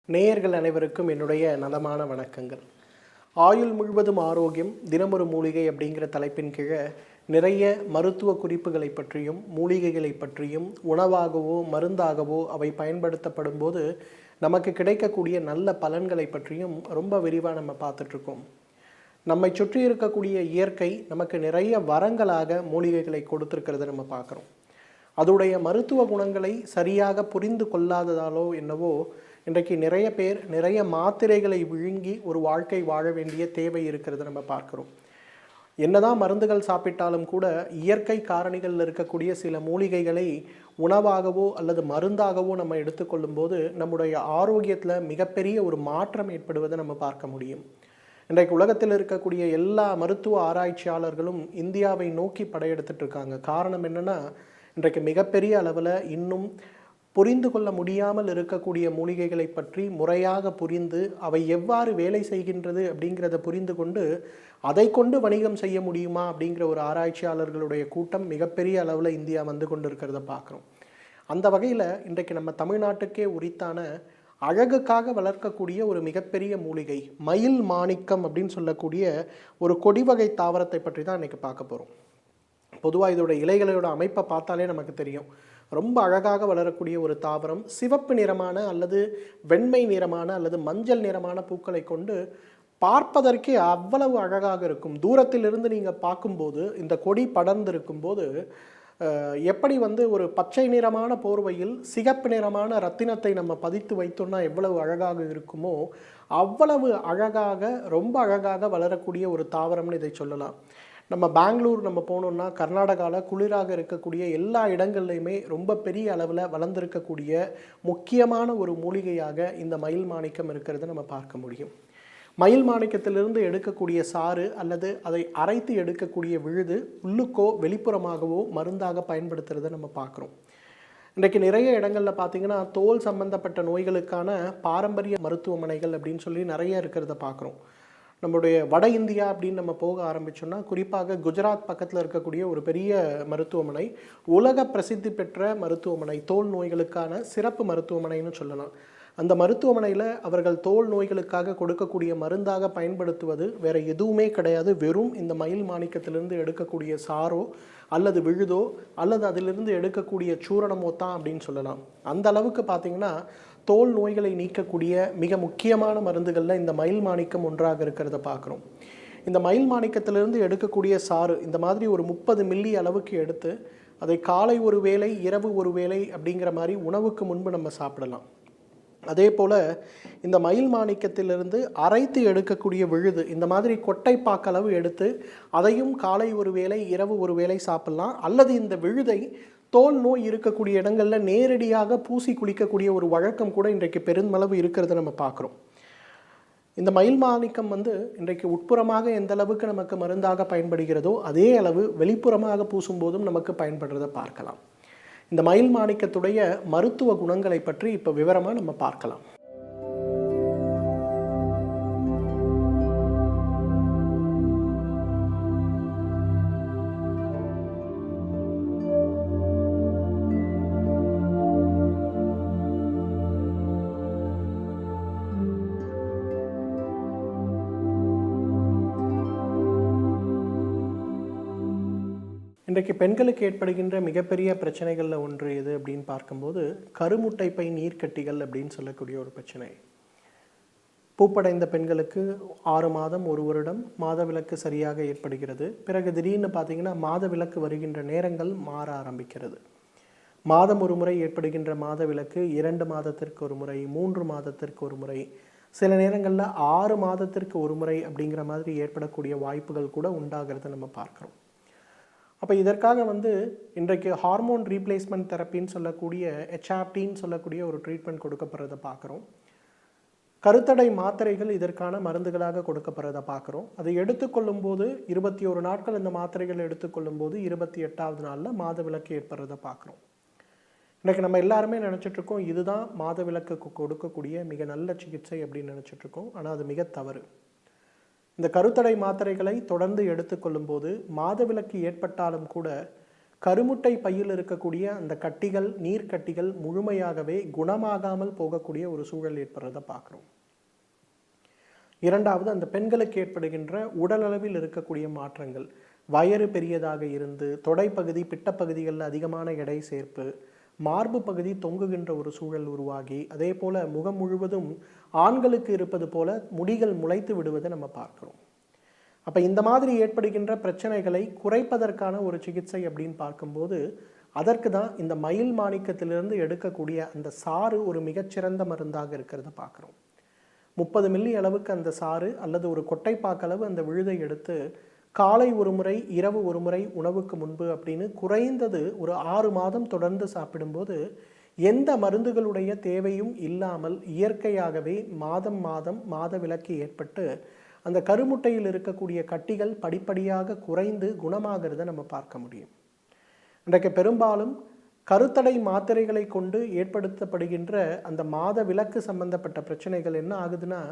நேயர்கள் அனைவருக்கும் என்னுடைய நலமான வணக்கங்கள். ஆயுள் முழுவதும் ஆரோக்கியம் தினமொரு மூலிகை அப்படிங்கிற தலைப்பின் கீழே நிறைய மருத்துவ குறிப்புகளை பற்றியும் மூலிகைகளை பற்றியும் உணவாகவோ மருந்தாகவோ அவை பயன்படுத்தப்படும் போது நமக்கு கிடைக்கக்கூடிய நல்ல பலன்களை பற்றியும் ரொம்ப விரிவாக நம்ம பார்த்துட்ருக்கோம். நம்மை சுற்றி இருக்கக்கூடிய இயற்கை நமக்கு நிறைய வரங்களாக மூலிகைகளை கொடுத்துருக்கிறத நம்ம பார்க்குறோம். அதோடைய மருத்துவ குணங்களை சரியாக புரிந்து கொள்ளாததாலோ என்னவோ இன்றைக்கு நிறைய பேர் நிறைய மாத்திரைகளை விழுங்கி ஒரு வாழ்க்கை வாழ வேண்டிய தேவை இருக்கிறத நம்ம பார்க்குறோம். என்னதான் மருந்துகள் சாப்பிட்டாலும் கூட இயற்கை காரணிகளில் இருக்கக்கூடிய சில மூலிகைகளை உணவாகவோ அல்லது மருந்தாகவோ நம்ம எடுத்துக்கொள்ளும் போது நம்முடைய ஆரோக்கியத்தில் மிகப்பெரிய ஒரு மாற்றம் ஏற்படுவதை நம்ம பார்க்க முடியும். இன்றைக்கு உலகத்தில் இருக்கக்கூடிய எல்லா மருத்துவ ஆராய்ச்சியாளர்களும் இந்தியாவை நோக்கி படையெடுத்துட்டு இருக்காங்க. காரணம் என்னென்னா, இன்றைக்கு மிகப்பெரிய அளவில் இன்னும் புரிந்து கொள்ள முடியாமல் இருக்கக்கூடிய மூலிகைகளை பற்றி முறையாக புரிந்து அவை எவ்வாறு வேலை செய்கின்றது அப்படிங்கிறத புரிந்து கொண்டு அதை கொண்டு வணிகம் செய்ய முடியுமா அப்படிங்கிற ஒரு ஆராய்ச்சியாளர்களுடைய கூட்டம் மிகப்பெரிய அளவில் இந்தியா வந்து கொண்டு இருக்கிறத பார்க்குறோம். அந்த வகையில் இன்றைக்கு நம்ம தமிழ்நாட்டுக்கே உரித்தான அழகுக்காக வளர்க்கக்கூடிய ஒரு மிகப்பெரிய மூலிகை மயில் மாணிக்கம் அப்படின்னு சொல்லக்கூடிய ஒரு கொடிவகை தாவரத்தை பற்றி தான் இன்றைக்கி பார்க்க போகிறோம். பொதுவாக இதோட இலைகளோட அமைப்பை பார்த்தாலே நமக்கு தெரியும். ரொம்ப அழகாக வளரக்கூடிய ஒரு தாவரம். சிவப்பு நிறமான அல்லது வெண்மை நிறமான அல்லது மஞ்சள் நிறமான பூக்களை கொண்டு பார்ப்பதற்கே அவ்வளவு அழகாக இருக்கும். தூரத்திலிருந்து நீங்கள் பார்க்கும்போது இந்த கொடி படர்ந்து இருக்கும்போது எப்படி ஒரு பச்சை நிறமான போர்வையில் சிகப்பு நிறமான ரத்தினத்தை நம்ம பதித்து வைத்தோம்னா எவ்வளவு அழகாக இருக்குமோ அவ்வளவு அழகாக ரொம்ப அழகாக வளரக்கூடிய ஒரு தாவரம்னு இதை சொல்லலாம். நம்ம பெங்களூர் நம்ம போனோம்னா கர்நாடகாவில் குளிராக இருக்கக்கூடிய எல்லா இடங்கள்லையுமே ரொம்ப பெரிய அளவில் வளர்ந்துருக்கக்கூடிய முக்கியமான ஒரு மூலிகையாக இந்த மயில் மாணிக்கம் இருக்கிறத நம்ம பார்க்க முடியும். மயில் மாணிக்கத்திலிருந்து எடுக்கக்கூடிய சாறு அல்லது அதை அரைத்து எடுக்கக்கூடிய விழுது உள்ளுக்கோ வெளிப்புறமாகவோ மருந்தாக பயன்படுத்துறதை நம்ம பார்க்குறோம். இன்றைக்கு நிறைய இடங்களில் பார்த்திங்கன்னா தோல் சம்பந்தப்பட்ட நோய்களுக்கான பாரம்பரிய மருத்துவமனைகள் அப்படின்னு சொல்லி நிறைய இருக்கிறத பார்க்குறோம். நம்முடைய வட இந்தியா அப்படின்னு நம்ம போக ஆரம்பித்தோம்னா குறிப்பாக குஜராத் பக்கத்தில் இருக்கக்கூடிய ஒரு பெரிய மருத்துவமனை, உலக பிரசித்தி பெற்ற மருத்துவமனை, தோல் நோய்களுக்கான சிறப்பு மருத்துவமனைன்னு சொல்லலாம். அந்த மருத்துவமனையில் அவர்கள் தோல் நோய்களுக்காக கொடுக்கக்கூடிய மருந்தாக பயன்படுத்துவது வேறு எதுவுமே கிடையாது. வெறும் இந்த மயில் மாணிக்கத்திலிருந்து எடுக்கக்கூடிய சாரோ அல்லது விழுதோ அல்லது அதிலிருந்து எடுக்கக்கூடிய சூரணமோ தான் அப்படின்னு சொல்லலாம். அந்த அளவுக்கு பார்த்திங்கன்னா தோல் நோய்களை நீக்கக்கூடிய மிக முக்கியமான மருந்துகளில் இந்த மயில் மாணிக்கம் ஒன்றாக இருக்கிறத பார்க்குறோம். இந்த மயில் மாணிக்கத்திலிருந்து எடுக்கக்கூடிய சாறு இந்த மாதிரி ஒரு 30 மில்லி அளவுக்கு எடுத்து அதை காலை ஒரு வேளை இரவு ஒரு வேளை அப்படிங்கிற மாதிரி உணவுக்கு முன்பு நம்ம சாப்பிடலாம். அதே போல் இந்த மயில் மாணிக்கத்திலிருந்து அரைத்து எடுக்கக்கூடிய விழுது இந்த மாதிரி கொட்டை பாக்களவு எடுத்து அதையும் காலை ஒரு வேளை இரவு ஒரு வேளை சாப்பிட்லாம். அல்லது இந்த விழுதை தோல் நோய் இருக்கக்கூடிய இடங்களில் நேரடியாக பூசி குளிக்கக்கூடிய ஒரு வழக்கம் கூட இன்றைக்கு பெருமளவு இருக்கிறத நம்ம பார்க்குறோம். இந்த மயில் மாணிக்கம் இன்றைக்கு உட்புறமாக எந்த அளவுக்கு நமக்கு மருந்தாக பயன்படுகிறதோ அதே அளவு வெளிப்புறமாக பூசும்போதும் நமக்கு பயன்படுறதை பார்க்கலாம். இந்த மயில் மாணிக்கத்துடைய மருத்துவ குணங்களை பற்றி இப்போ விவரமாக நம்ம பார்க்கலாம். இன்றைக்கு பெண்களுக்கு ஏற்படுகின்ற மிகப்பெரிய பிரச்சனைகளில் ஒன்று எது அப்படின்னு பார்க்கும்போது கருமுட்டை பை நீர்க்கட்டிகள் அப்படின்னு சொல்லக்கூடிய ஒரு பிரச்சனை. பூப்படைந்த பெண்களுக்கு 6 மாதம் 1 வருடம் மாதவிலக்கு சரியாக ஏற்படுகிறது. பிறகு திடீர்னு பார்த்திங்கன்னா மாதவிலக்கு வருகின்ற நேரங்கள் மாற ஆரம்பிக்கிறது. மாதம் ஒரு முறை ஏற்படுகின்ற மாதவிலக்கு 2 மாதத்திற்கு ஒரு முறை, 3 மாதத்திற்கு ஒரு முறை, சில நேரங்களில் 6 மாதத்திற்கு ஒரு முறை அப்படிங்கிற மாதிரி ஏற்படக்கூடிய வாய்ப்புகள் கூட உண்டாகிறத நம்ம பார்க்குறோம். அப்போ இதற்காக இன்றைக்கு ஹார்மோன் ரீப்ளேஸ்மெண்ட் தெரப்பின்னு சொல்லக்கூடிய HRTன்னு சொல்லக்கூடிய ஒரு ட்ரீட்மெண்ட் கொடுக்கப்படுறதை பார்க்குறோம். கருத்தடை மாத்திரைகள் இதற்கான மருந்துகளாக கொடுக்கப்படுறதை பார்க்குறோம். அதை எடுத்துக்கொள்ளும் போது 21 நாட்கள் இந்த மாத்திரைகள் எடுத்துக்கொள்ளும் போது 28வது நாளில் மாதவிலக்கு ஏற்படுறதை பார்க்குறோம். இன்றைக்கு நம்ம எல்லாருமே நினச்சிட்ருக்கோம் இதுதான் மாதவிலக்கு கொடுக்கக்கூடிய மிக நல்ல சிகிச்சை அப்படின்னு நினச்சிட்ருக்கோம். ஆனால் அது மிக தவறு. இந்த கருத்தடை மாத்திரைகளை தொடர்ந்து எடுத்துக்கொள்ளும் போது மாதவிலக்கு ஏற்பட்டாலும் கூட கருமுட்டை பையில் இருக்கக்கூடிய அந்த கட்டிகள், நீர்க்கட்டிகள் முழுமையாகவே குணமாகாமல் போகக்கூடிய ஒரு சூழல் ஏற்படுறதை பார்க்குறோம். இரண்டாவது, அந்த பெண்களுக்கு ஏற்படுகின்ற உடலளவில் இருக்கக்கூடிய மாற்றங்கள், வயிறு பெரியதாக இருந்து தொடைப்பகுதி பிட்டப்பகுதிகளில் அதிகமான எடை சேர்ப்பு, மார்பு பகுதி தொங்குகின்ற ஒரு சூழல் உருவாகி, அதே போல் முகம் முழுவதும் ஆண்களுக்கு இருப்பது போல முடிகள் முளைத்து விடுவதை நம்ம பார்க்குறோம். அப்போ இந்த மாதிரி ஏற்படுகின்ற பிரச்சனைகளை குறைப்பதற்கான ஒரு சிகிச்சை அப்படின்னு பார்க்கும்போது அதற்கு தான் இந்த மயில் மாணிக்கத்திலிருந்து எடுக்கக்கூடிய அந்த சாறு ஒரு மிகச்சிறந்த மருந்தாக இருக்கிறத பார்க்குறோம். 30 மில்லி அளவுக்கு அந்த சாறு அல்லது ஒரு கொட்டைப்பாக்களவு அந்த விழுதை எடுத்து காலை ஒரு முறை, இரவு ஒரு முறை உணவுக்கு முன்பு அப்படின்னு குறைந்தது ஒரு 6 மாதம் தொடர்ந்து சாப்பிடும்போது எந்த மருந்துகளுடைய தேவையும் இல்லாமல் இயற்கையாகவே மாதம் மாதம் மாதவிலக்கு ஏற்பட்டு அந்த கருமுட்டையில் இருக்கக்கூடிய கட்டிகள் படிப்படியாக குறைந்து குணமாகிறத நம்ம பார்க்க முடியும். இன்றைக்கு பெரும்பாலும் கருத்தடை மாத்திரைகளை கொண்டு ஏற்படுத்தப்படுகின்ற அந்த மாத விலக்கு சம்பந்தப்பட்ட பிரச்சனைகள் என்ன ஆகுதுன்னா,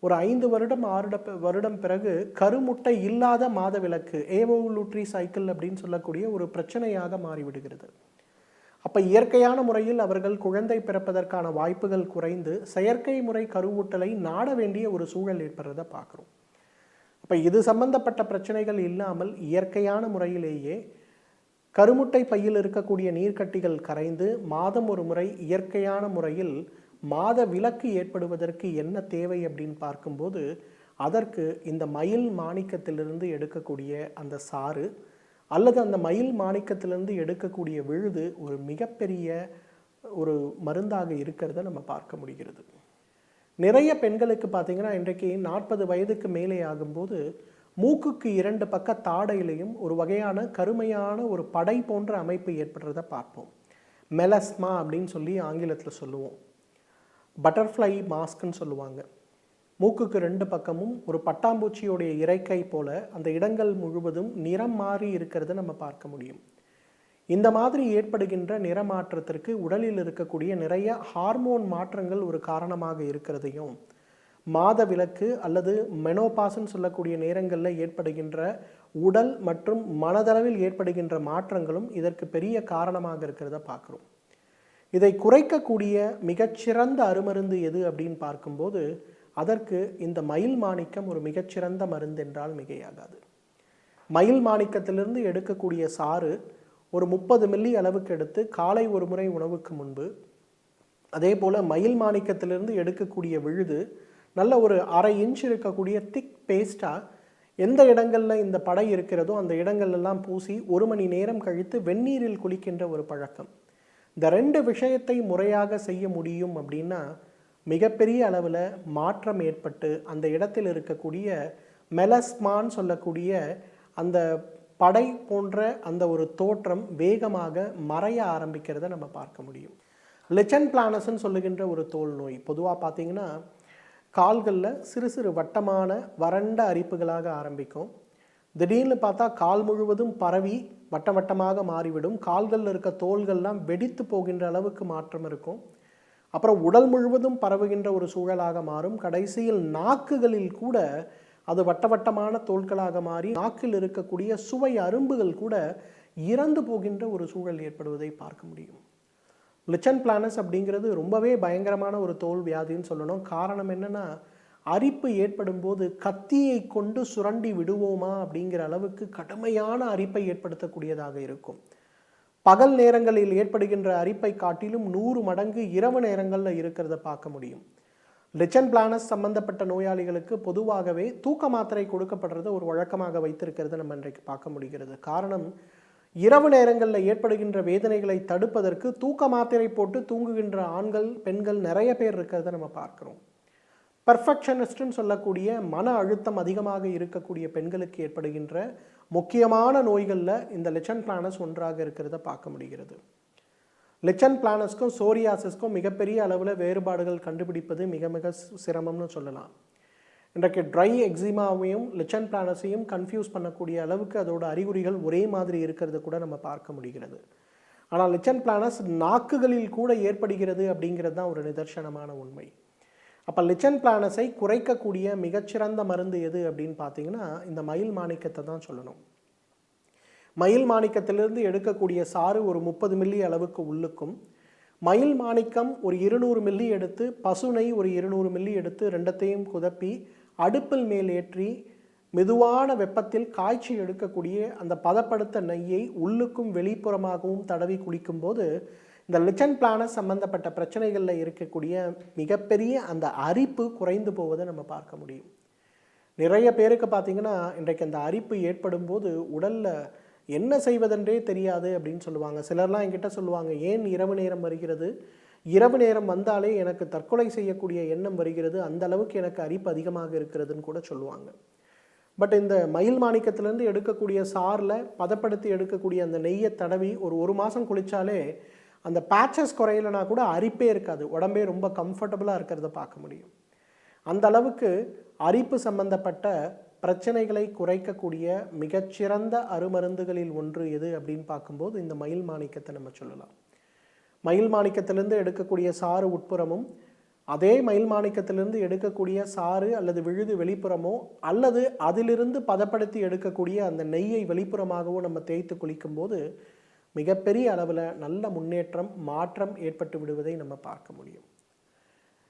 ஒரு 5 வருடம் 6 வருடம் பிறகு கருமுட்டை இல்லாத மாத விலக்கு, ஏவோலூட்ரி சைக்கிள் அப்படின்னு சொல்லக்கூடிய ஒரு பிரச்சனையாக மாறிவிடுகிறது. அப்போ இயற்கையான முறையில் அவர்கள் குழந்தை பிறப்பதற்கான வாய்ப்புகள் குறைந்து செயற்கை முறை கருவூட்டலை நாட வேண்டிய ஒரு சூழல் ஏற்படுறதை பார்க்குறோம். அப்போ இது சம்பந்தப்பட்ட பிரச்சனைகள் இல்லாமல் இயற்கையான முறையிலேயே கருமுட்டை பையில் இருக்கக்கூடிய நீர்க்கட்டிகள் கரைந்து மாதம் ஒரு முறை இயற்கையான முறையில் மாத விலக்கு ஏற்படுவதற்கு என்ன தேவை அப்படின்னு பார்க்கும்போது அதற்கு இந்த மயில் மாணிக்கத்திலிருந்து எடுக்கக்கூடிய அந்த சாறு அல்லது அந்த மயில் மாணிக்கத்திலிருந்து எடுக்கக்கூடிய விழுது ஒரு மிகப்பெரிய ஒரு மருந்தாக இருக்கிறத நம்ம பார்க்க முடிகிறது. நிறைய பெண்களுக்கு பார்த்தீங்கன்னா இன்றைக்கு 40 வயதுக்கு மேலே ஆகும்போது மூக்குக்கு 2 பக்க தாடையிலையும் ஒரு வகையான கருமையான ஒரு படை போன்ற அமைப்பு ஏற்படுறத பார்ப்போம். மெலஸ்மா அப்படின்னு சொல்லி ஆங்கிலத்தில் சொல்லுவோம். பட்டர்ஃப்ளை மாஸ்க்னு சொல்லுவாங்க. மூக்குக்கு 2 பக்கமும் ஒரு பட்டாம்பூச்சியோடைய இறக்கை போல அந்த இடங்கள் முழுவதும் நிறம் மாறி இருக்கிறத நம்ம பார்க்க முடியும். இந்த மாதிரி ஏற்படுகின்ற நிறமாற்றத்திற்கு உடலில் இருக்கக்கூடிய நிறைய ஹார்மோன் மாற்றங்கள் ஒரு காரணமாக இருக்கிறதையும், மாத விலக்கு அல்லது மெனோபாஸ்ன்னு சொல்லக்கூடிய நேரங்களில் ஏற்படுகின்ற உடல் மற்றும் மனதளவில் ஏற்படுகின்ற மாற்றங்களும் இதற்கு பெரிய காரணமாக இருக்கிறத பார்க்குறோம். இதை குறைக்கக்கூடிய மிகச்சிறந்த அருமருந்து எது அப்படின்னு பார்க்கும்போது அதற்கு இந்த மயில் மாணிக்கம் ஒரு மிகச்சிறந்த மருந்து என்றால் மிகையாகாது. மயில் மாணிக்கத்திலிருந்து எடுக்கக்கூடிய சாறு ஒரு 30 மில்லி அளவுக்கு எடுத்து காலை ஒரு முறை உணவுக்கு முன்பு, அதே போல் மயில் மாணிக்கத்திலிருந்து எடுக்கக்கூடிய விழுது நல்ல ஒரு 1/2 இன்ச் இருக்கக்கூடிய திக் பேஸ்ட்டாக எந்த இடங்களில் இந்த படை இருக்கிறதோ அந்த இடங்கள்லாம் பூசி 1 மணி நேரம் கழித்து வெந்நீரில் குளிக்கின்ற ஒரு பழக்கம். இந்த 2 விஷயத்தை முறையாக செய்ய முடியும் அப்படின்னா மிகப்பெரிய அளவில் மாற்றம் ஏற்பட்டு அந்த இடத்தில் இருக்கக்கூடிய மெலஸ்மான்னு சொல்லக்கூடிய அந்த படை போன்ற அந்த ஒரு தோற்றம் வேகமாக மறைய ஆரம்பிக்கிறத நம்ம பார்க்க முடியும். லெச்சன் பிளானஸ்ன்னு சொல்லுகின்ற ஒரு தோல் நோய் பொதுவாக பார்த்தீங்கன்னா கால்களில் சிறு சிறு வட்டமான வறண்ட அரிப்புகளாக ஆரம்பிக்கும். திடீர்னு பார்த்தா கால் முழுவதும் பரவி வட்ட வட்டமாக மாறிவிடும். கால்களில் இருக்க தோள்கள்லாம் வெடித்து போகின்ற அளவுக்கு மாற்றம் இருக்கும். அப்புறம் உடல் முழுவதும் பரவுகின்ற ஒரு சூழலாக மாறும். கடைசியில் நாக்குகளில் கூட அது வட்டவட்டமான தோள்களாக மாறி நாக்கில் இருக்கக்கூடிய சுவை அரும்புகள் கூட இறந்து போகின்ற ஒரு சூழல் ஏற்படுவதை பார்க்க முடியும். லிச்சன் பிளானஸ் அப்படிங்கிறது ரொம்பவே பயங்கரமான ஒரு தோல் வியாதின்னு சொல்லணும். காரணம் என்னன்னா, அரிப்பு ஏற்படும் போது கத்தியை கொண்டு சுரண்டி விடுவோமா அப்படிங்கிற அளவுக்கு கடுமையான அரிப்பை ஏற்படுத்தக்கூடியதாக இருக்கும். பகல் நேரங்களில் ஏற்படுகின்ற அரிப்பை காட்டிலும் 100 மடங்கு இரவு நேரங்களில் இருக்கிறத பார்க்க முடியும். லிச்சன் பிளானஸ் சம்பந்தப்பட்ட நோயாளிகளுக்கு பொதுவாகவே தூக்க மாத்திரை கொடுக்கப்படுறத ஒரு வழக்கமாக வைத்திருக்கிறத நம்ம இன்றைக்கு பார்க்க முடிகிறது. காரணம், இரவு நேரங்களில் ஏற்படுகின்ற வேதனைகளை தடுப்பதற்கு தூக்க மாத்திரை போட்டு தூங்குகின்ற ஆண்கள் பெண்கள் நிறைய பேர் இருக்கிறத நம்ம பார்க்குறோம். பெர்ஃபெக்ஷனிஸ்ட்னு சொல்லக்கூடிய மன அழுத்தம் அதிகமாக இருக்கக்கூடிய பெண்களுக்கு ஏற்படுகின்ற முக்கியமான நோய்களில் இந்த லிச்சன் பிளானஸ் ஒன்றாக இருக்கிறத பார்க்க முடிகிறது. லிச்சன் பிளானஸ்க்கும் சோரியாசிஸ்க்கும் மிகப்பெரிய அளவில் வேறுபாடுகள் கண்டுபிடிப்பது மிக மிக சிரமம்னு சொல்லலாம். இன்றைக்கு ட்ரை எக்ஸிமாவையும் லிச்சன் பிளானஸையும் கன்ஃபியூஸ் பண்ணக்கூடிய அளவுக்கு அதோட அறிகுறிகள் ஒரே மாதிரி இருக்கிறது கூட நம்ம பார்க்க முடிகிறது. ஆனால் லிச்சன் பிளானஸ் நாக்குகளில் கூட ஏற்படுகிறது அப்படிங்கிறது தான் ஒரு நிதர்சனமான உண்மை. அப்போ லிச்சன் பிளானஸை குறைக்கக்கூடிய மிகச்சிறந்த மருந்து எது அப்படின்னு பார்த்தீங்கன்னா இந்த மயில் மாணிக்கத்தை தான் சொல்லணும். மயில் மாணிக்கத்திலிருந்து எடுக்கக்கூடிய சாறு ஒரு 30 மில்லி அளவுக்கு உள்ளுக்கும், மயில் மாணிக்கம் ஒரு 200 மில்லி எடுத்து, பசுனை ஒரு 200 மில்லி எடுத்து ரெண்டத்தையும் குதப்பி அடுப்பில் மேல் ஏற்றி மெதுவான வெப்பத்தில் காய்ச்சி எடுக்கக்கூடிய அந்த பதப்படுத்த நெய்யை உள்ளுக்கும் வெளிப்புறமாகவும் தடவி குளிக்கும்போது இந்த லிச்சன் பிளானஸ் சம்பந்தப்பட்ட பிரச்சனைகளில் இருக்கக்கூடிய மிகப்பெரிய அந்த அரிப்பு குறைந்து போவதை நம்ம பார்க்க முடியும். நிறைய பேருக்கு பார்த்திங்கன்னா இன்றைக்கு அந்த அரிப்பு ஏற்படும் போது உடலில் என்ன செய்வதென்றே தெரியாது அப்படின்னு சொல்லுவாங்க. சிலர்லாம் என்கிட்ட சொல்லுவாங்க, ஏன் இரவு நேரம் வருகிறது, இரவு நேரம் வந்தாலே எனக்கு தற்கொலை செய்யக்கூடிய எண்ணம் வருகிறது, அந்த அளவுக்கு எனக்கு அரிப்பு அதிகமாக இருக்கிறதுன்னு கூட சொல்லுவாங்க. பட் இந்த மயில் மாணிக்கத்திலேருந்து எடுக்கக்கூடிய சாரில் பதப்படுத்தி எடுக்கக்கூடிய அந்த நெய்யை தடவி ஒரு மாதம் குளித்தாலே அந்த பேச்சஸ் குறையலைனா கூட அரிப்பே இருக்காது, உடம்பே ரொம்ப கம்ஃபர்டபுளாக இருக்கிறத பார்க்க முடியும். அந்த அளவுக்கு அரிப்பு சம்பந்தப்பட்ட பிரச்சனைகளை குறைக்கக்கூடிய மிகச்சிறந்த அருமருந்துகளில் ஒன்று எது அப்படின்னு பார்க்கும்போது இந்த மயில் மாணிக்கத்தை நம்ம சொல்லலாம். மயில் மாணிக்கத்திலிருந்து எடுக்கக்கூடிய சாறு உட்புறமும், அதே மயில் மாணிக்கத்திலிருந்து எடுக்கக்கூடிய சாறு அல்லது விழுது வெளிப்புறமோ, அல்லது அதிலிருந்து பதப்படுத்தி எடுக்கக்கூடிய அந்த நெய்யை வெளிப்புறமாகவோ நம்ம தேய்த்து குளிக்கும்போது மிகப்பெரிய அளவில் நல்ல முன்னேற்றம் மாற்றம் ஏற்பட்டு விடுவதை நம்ம பார்க்க முடியும்.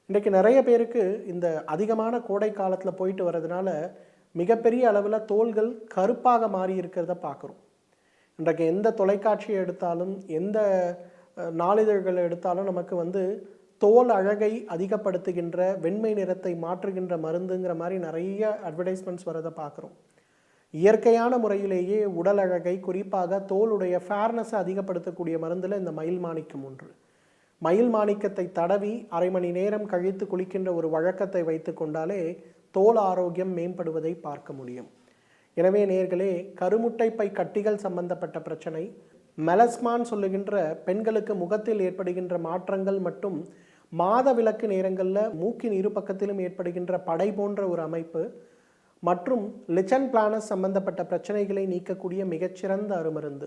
இன்றைக்கு நிறைய பேருக்கு இந்த அதிகமான கோடை காலத்தில் போயிட்டு வர்றதுனால மிகப்பெரிய அளவில் தோள்கள் கருப்பாக மாறி இருக்கிறத பார்க்குறோம். இன்றைக்கு எந்த தொலைக்காட்சியை எடுத்தாலும் எந்த நாளிதழ்களை எடுத்தாலும் நமக்கு தோல் அழகை அதிகப்படுத்துகின்ற வெண்மை நிறத்தை மாற்றுகின்ற மருந்துங்கிற மாதிரி நிறைய அட்வர்டைஸ்மெண்ட்ஸ் வரதை பார்க்குறோம். இயற்கையான முறையிலேயே உடல் அழகை குறிப்பாக தோலுடைய ஃபேர்னஸை அதிகப்படுத்தக்கூடிய மருந்தில் இந்த மயில் மாணிக்கம் ஒன்று. மயில் மாணிக்கத்தை தடவி அரை மணி நேரம் கழித்து குளிக்கின்ற ஒரு வழக்கத்தை வைத்து கொண்டாலே தோல் ஆரோக்கியம் மேம்படுவதை பார்க்க முடியும். எனவே நேயர்களே, கருமுட்டைப்பை கட்டிகள் சம்பந்தப்பட்ட பிரச்சனை, மெலஸ்மான் சொல்லுகின்ற பெண்களுக்கு முகத்தில் ஏற்படுகின்ற மாற்றங்கள் மற்றும் மாதவிலக்கு நேரங்களில் மூக்கின் இரு பக்கத்திலும் ஏற்படுகின்ற படை போன்ற ஒரு அமைப்பு மற்றும் லிச்சன் பிளானஸ் சம்பந்தப்பட்ட பிரச்சனைகளை நீக்கக்கூடிய மிகச்சிறந்த அருமருந்து.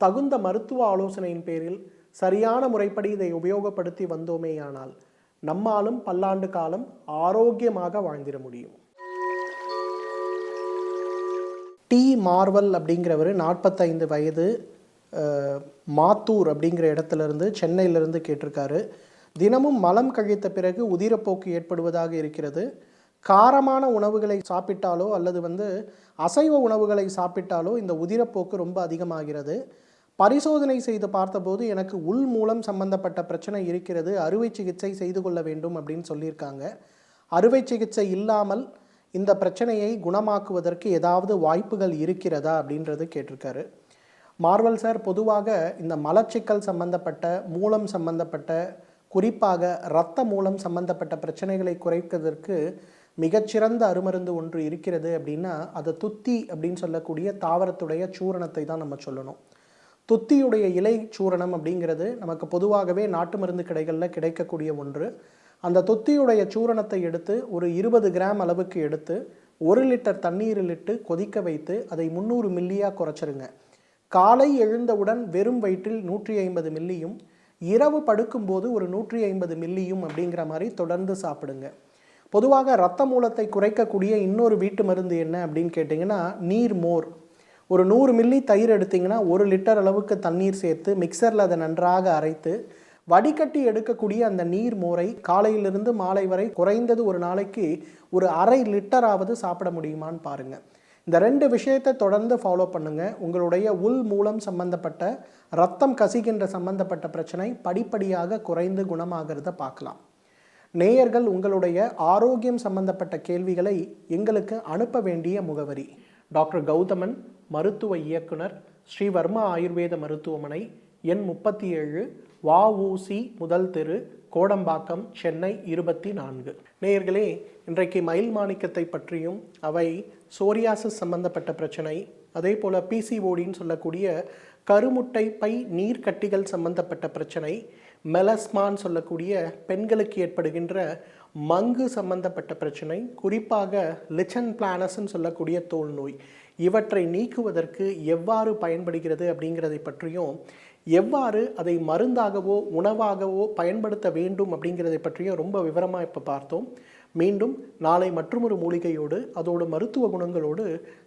தகுந்த மருத்துவ ஆலோசனையின் பேரில் சரியான முறைப்படி இதை உபயோகப்படுத்தி வந்தோமேயானால் நம்மாலும் பல்லாண்டு காலம் ஆரோக்கியமாக வாழ்ந்திட முடியும். டி மார்வல் அப்படிங்கிறவர் 45 வயது, மாத்தூர் அப்படிங்கிற இடத்துலேருந்து சென்னையிலேருந்து கேட்டிருக்காரு. தினமும் மலம் கழித்த பிறகு உதிரப்போக்கு ஏற்படுவதாக இருக்கிறது. காரமான உணவுகளை சாப்பிட்டாலோ அல்லது அசைவ உணவுகளை சாப்பிட்டாலோ இந்த உதிரப்போக்கு ரொம்ப அதிகமாகிறது. பரிசோதனை செய்து பார்த்தபோது எனக்கு உள் மூலம் சம்பந்தப்பட்ட பிரச்சனை இருக்கிறது, அறுவை சிகிச்சை செய்து கொள்ள வேண்டும் அப்படின்னு சொல்லியிருக்காங்க. அறுவை சிகிச்சை இல்லாமல் இந்த பிரச்சனையை குணமாக்குவதற்கு ஏதாவது வாய்ப்புகள் இருக்கிறதா அப்படின்றது கேட்டிருக்காரு. மார்வல் சார், பொதுவாக இந்த மலச்சிக்கல் சம்பந்தப்பட்ட மூலம் சம்பந்தப்பட்ட குறிப்பாக இரத்த மூலம் சம்பந்தப்பட்ட பிரச்சனைகளை குறைப்பதற்கு மிகச்சிறந்த அருமருந்து ஒன்று இருக்கிறது அப்படின்னா அது துத்தி அப்படின்னு சொல்லக்கூடிய தாவரத்துடைய சூரணத்தை தான் நம்ம சொல்லணும். துத்தியுடைய இலை சூரணம் அப்படிங்கிறது நமக்கு பொதுவாகவே நாட்டு மருந்து கடைகளில் கிடைக்கக்கூடிய ஒன்று. அந்த துத்தியுடைய சூரணத்தை எடுத்து ஒரு 20 கிராம் அளவுக்கு எடுத்து 1 லிட்டர் தண்ணீரில் இட்டு கொதிக்க வைத்து அதை 300 மில்லியாக குறைச்சிருங்க. காலை எழுந்தவுடன் வெறும் வயிற்றில் 150 மில்லியும், இரவு படுக்கும்போது ஒரு 150 மில்லியும் அப்படிங்கிற மாதிரி தொடர்ந்து சாப்பிடுங்க. பொதுவாக இரத்த மூலத்தை குறைக்கக்கூடிய இன்னொரு வீட்டு மருந்து என்ன அப்படின்னு கேட்டிங்கன்னா நீர் மோர். ஒரு 100 மில்லி தயிர் எடுத்திங்கன்னா 1 லிட்டர் அளவுக்கு தண்ணீர் சேர்த்து மிக்சரில் அதை நன்றாக அரைத்து வடிகட்டி எடுக்கக்கூடிய அந்த நீர் மோரை காலையிலிருந்து மாலை வரை குறைந்தது ஒரு நாளைக்கு ஒரு அரை லிட்டராவது சாப்பிட முடியுமான்னு பாருங்கள். இந்த 2 விஷயத்தை தொடர்ந்து ஃபாலோ பண்ணுங்கள். உங்களுடைய உள் மூலம் சம்பந்தப்பட்ட ரத்தம் கசிகின்ற சம்பந்தப்பட்ட பிரச்சனை படிப்படியாக குறைந்து குணமாகிறத பார்க்கலாம். நேயர்கள் உங்களுடைய ஆரோக்கியம் சம்பந்தப்பட்ட கேள்விகளை எங்களுக்கு அனுப்ப வேண்டிய முகவரி: டாக்டர் கௌதமன், மருத்துவ இயக்குனர், ஸ்ரீவர்மா ஆயுர்வேத மருத்துவமனை, எண் 37, வஉசி முதல் தெரு, கோடம்பாக்கம், சென்னை 24. நேயர்களே, இன்றைக்கு மயில் மாணிக்கத்தை பற்றியும் அவை சோரியாசிஸ் சம்பந்தப்பட்ட பிரச்சனை, அதே போல் பிசிஓடின்னு சொல்லக்கூடிய கருமுட்டை பை நீர்க்கட்டிகள் சம்பந்தப்பட்ட பிரச்சனை, மெலஸ்மான்னு சொல்லக்கூடிய பெண்களுக்கு ஏற்படுகின்ற மங்கு சம்பந்தப்பட்ட பிரச்சனை, குறிப்பாக லிச்சன் பிளானஸ்ன்னு சொல்லக்கூடிய தோல் நோய், இவற்றை நீக்குவதற்கு எவ்வாறு பயன்படுகிறது அப்படிங்கிறதை பற்றியும், எவ்வாறு அதை மருந்தாகவோ உணவாகவோ பயன்படுத்த வேண்டும் அப்படிங்கிறதை பற்றியும் ரொம்ப விவரமாக இப்போ பார்த்தோம். மீண்டும் நாளை மற்றொரு மூலிகையோடு அதோடு மருத்துவ குணங்களோடு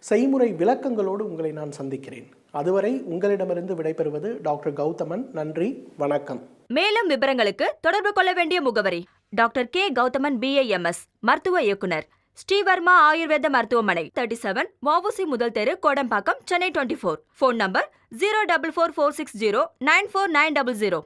செய்முறை விளக்கங்களோடு உங்களை நான் சந்திக்கிறேன். அதுவரை உங்களிடமிருந்து விடைபெறுவது டாக்டர் கௌதமன். நன்றி, வணக்கம். மேலும் விவரங்களுக்கு தொடர்பு கொள்ள வேண்டிய முகவரி டாக்டர்.க கௌதமன் BAMS, மருத்துவ இயக்குனர், ஸ்ரீவர்மா ஆயுர்வேத மருத்துவமனை, 37 வஉசி முதல் தெரு, கோடம்பாக்கம், சென்னை 24. Phone number 04446094900.